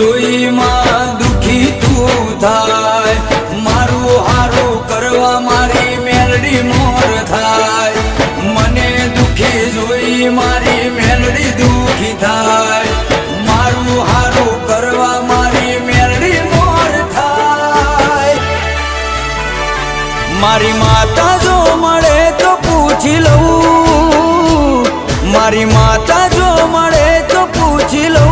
જોઈ માં દુખી તું થાય, મારું હારું કરવા મારી મેલડી મોર થાય, મને દુખી જોઈ મારી મેલડી દુખી થાય, મારું હારું કરવા મારી મેલડી મોર થાય। મારી માતા જો મળે તો પૂછી લઉં, મારી માતા જો મળે તો પૂછી લઉં,